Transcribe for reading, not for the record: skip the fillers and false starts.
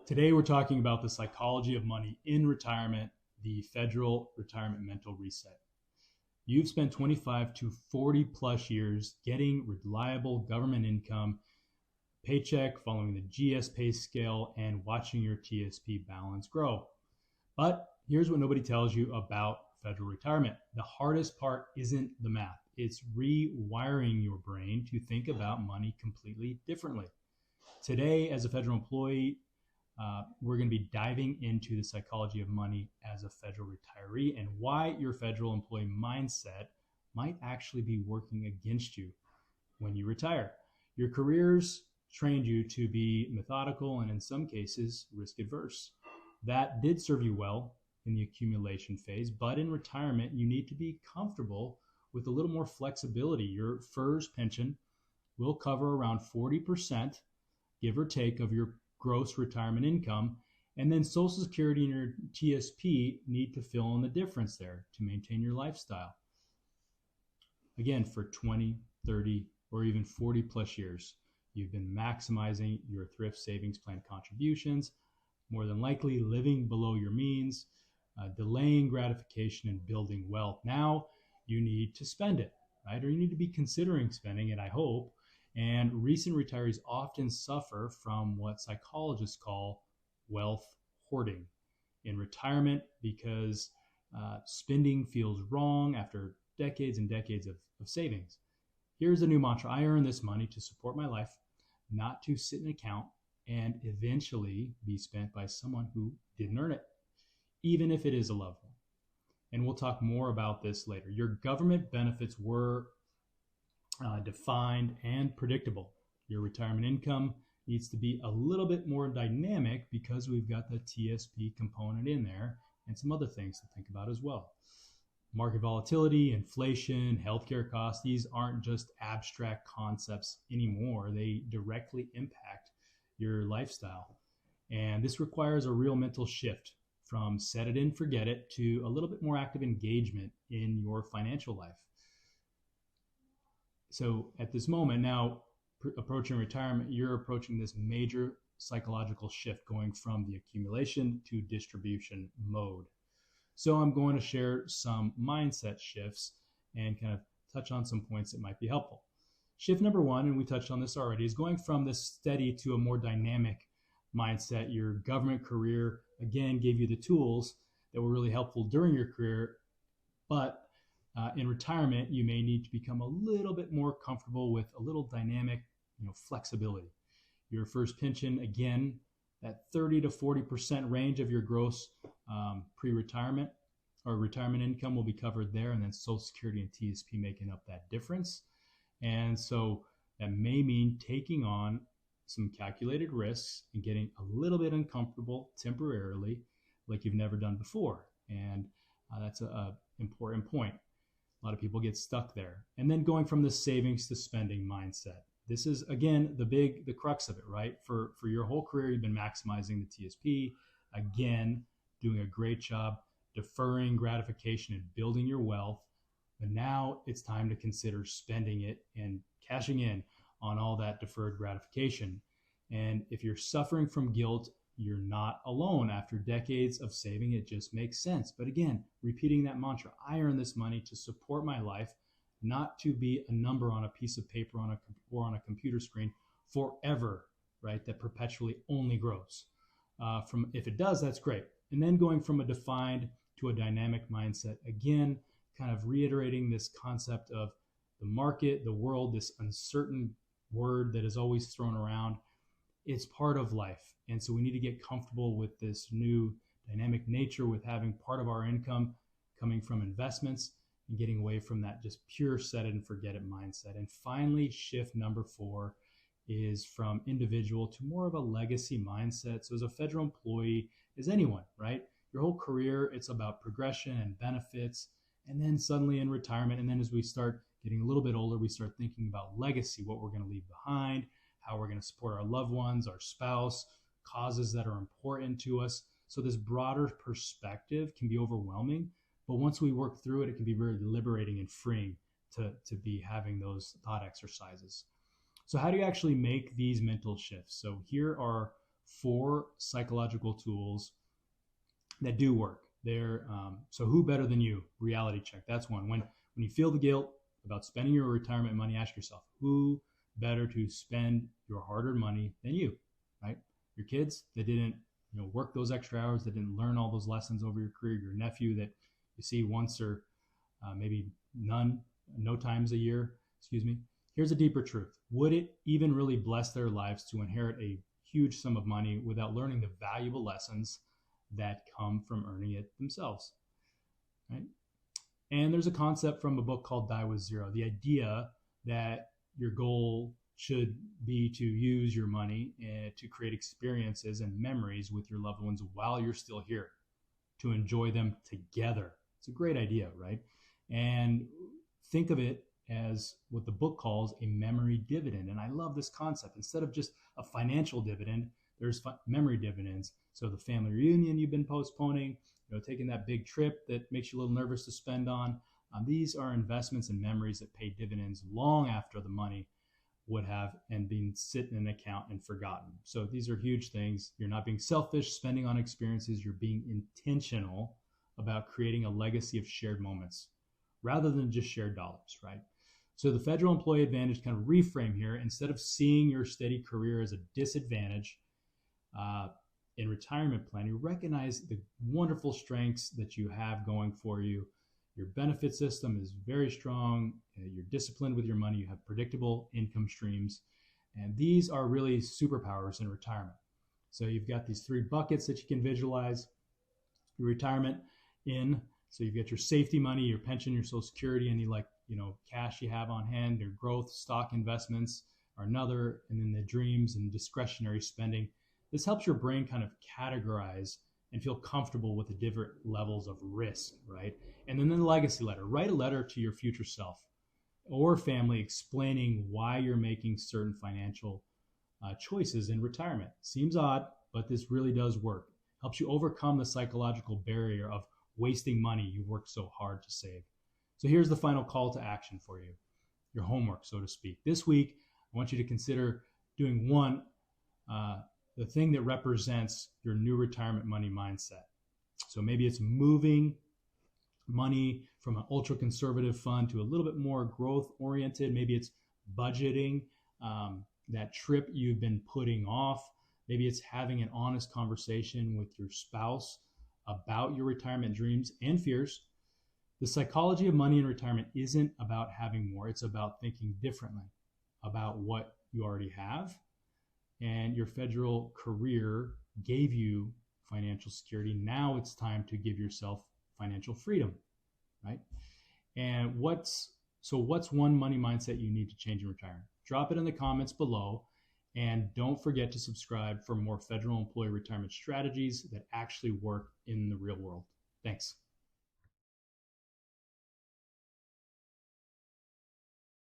Today, we're talking about the psychology of money in retirement, the federal retirement mental reset. You've spent 25 to 40 plus years getting reliable government income, paycheck, following the GS pay scale, and watching your TSP balance grow. But here's what nobody tells you about federal retirement. The hardest part isn't the math. It's rewiring your brain to think about money completely differently. Today, as a federal employee, we're going to be diving into the psychology of money as a federal retiree and why your federal employee mindset might actually be working against you when you retire. Your careers trained you to be methodical and in some cases risk adverse. That did serve you well in the accumulation phase, but in retirement, you need to be comfortable with a little more flexibility. Your FERS pension will cover around 40%, give or take, of your gross retirement income, and then Social Security and your TSP need to fill in the difference there to maintain your lifestyle. Again, for 20, 30, or even 40 plus years, you've been maximizing your thrift savings plan contributions, more than likely living below your means, delaying gratification and building wealth. Now you need to spend it, right? Or you need to be considering spending it, I hope. And recent retirees often suffer from what psychologists call wealth hoarding in retirement because spending feels wrong after decades and decades of savings. Here's a new mantra: I earn this money to support my life, not to sit in an account and eventually be spent by someone who didn't earn it, even if it is a loved one. And we'll talk more about this later. Your government benefits were defined and predictable. Your retirement income needs to be a little bit more dynamic because we've got the TSP component in there and some other things to think about as well. Market volatility, inflation, healthcare costs, these aren't just abstract concepts anymore. They directly impact your lifestyle. And this requires a real mental shift from set it and forget it to a little bit more active engagement in your financial life. So at this moment now, approaching retirement, you're approaching this major psychological shift going from the accumulation to distribution mode. So I'm going to share some mindset shifts and kind of touch on some points that might be helpful. Shift number one, and we touched on this already, is going from this steady to a more dynamic mindset. Your government career, again, gave you the tools that were really helpful during your career, but in retirement, you may need to become a little bit more comfortable with a little dynamic, flexibility. Your first pension, again, that 30 to 40% range of your gross pre-retirement or retirement income will be covered there, and then Social Security and TSP making up that difference. And so that may mean taking on some calculated risks and getting a little bit uncomfortable temporarily, like you've never done before. And that's an important point. A lot of people get stuck there. And then going from the savings to spending mindset. This is, again, the crux of it, right? For your whole career, you've been maximizing the TSP, again, doing a great job deferring gratification and building your wealth. But now it's time to consider spending it and cashing in on all that deferred gratification. And if you're suffering from guilt, you're not alone. After decades of saving, it just makes sense. But again, repeating that mantra: I earn this money to support my life, not to be a number on a piece of paper or on a computer screen forever, right? That perpetually only grows. If it does, that's great. And then going from a defined to a dynamic mindset, again, kind of reiterating this concept of the market, the world, this uncertain word that is always thrown around. It's part of life. And so we need to get comfortable with this new dynamic nature, with having part of our income coming from investments and getting away from that just pure set it and forget it mindset. And finally, shift number 4 is from individual to more of a legacy mindset. So as a federal employee, as anyone, right? Your whole career, it's about progression and benefits. And then suddenly in retirement, and then as we start getting a little bit older, we start thinking about legacy, what we're going to leave behind, how we're going to support our loved ones, our spouse, causes that are important to us. So this broader perspective can be overwhelming, but once we work through it, it can be very liberating and freeing to be having those thought exercises. So how do you actually make these mental shifts? So here are 4 psychological tools that do work. So who better than you? Reality check. That's one. When you feel the guilt about spending your retirement money, ask yourself, who better to spend your hard-earned money than you, right? Your kids that didn't work those extra hours, that didn't learn all those lessons over your career, your nephew that you see once or maybe no times a year, Here's a deeper truth. Would it even really bless their lives to inherit a huge sum of money without learning the valuable lessons that come from earning it themselves, right? And there's a concept from a book called Die with Zero, the idea that your goal should be to use your money to create experiences and memories with your loved ones while you're still here, to enjoy them together. It's a great idea, right? And think of it as what the book calls a memory dividend. And I love this concept. Instead of just a financial dividend, there's memory dividends. So the family reunion you've been postponing, taking that big trip that makes you a little nervous to spend on. These are investments and memories that pay dividends long after the money would have and been sitting in an account and forgotten. So these are huge things. You're not being selfish, spending on experiences. You're being intentional about creating a legacy of shared moments rather than just shared dollars, right? So the federal employee advantage kind of reframe here. Instead of seeing your steady career as a disadvantage in retirement planning, recognize the wonderful strengths that you have going for you. Your benefit system is very strong. You're disciplined with your money. You have predictable income streams. And these are really superpowers in retirement. So you've got these 3 buckets that you can visualize. Your retirement in, so you've got your safety money, your pension, your Social Security, and cash you have on hand. Your growth stock investments are another, and then the dreams and discretionary spending. This helps your brain kind of categorize and feel comfortable with the different levels of risk, right? And then the legacy letter. Write a letter to your future self or family explaining why you're making certain financial choices in retirement. Seems odd, but this really does work. Helps you overcome the psychological barrier of wasting money you've worked so hard to save. So here's the final call to action for you, your homework, so to speak. This week, I want you to consider doing the thing that represents your new retirement money mindset. So maybe it's moving money from an ultra conservative fund to a little bit more growth oriented. Maybe it's budgeting that trip you've been putting off. Maybe it's having an honest conversation with your spouse about your retirement dreams and fears. The psychology of money in retirement isn't about having more. It's about thinking differently about what you already have. And your federal career gave you financial security. Now it's time to give yourself financial freedom, right? And what's one money mindset you need to change in retirement? Drop it in the comments below. And don't forget to subscribe for more federal employee retirement strategies that actually work in the real world. Thanks.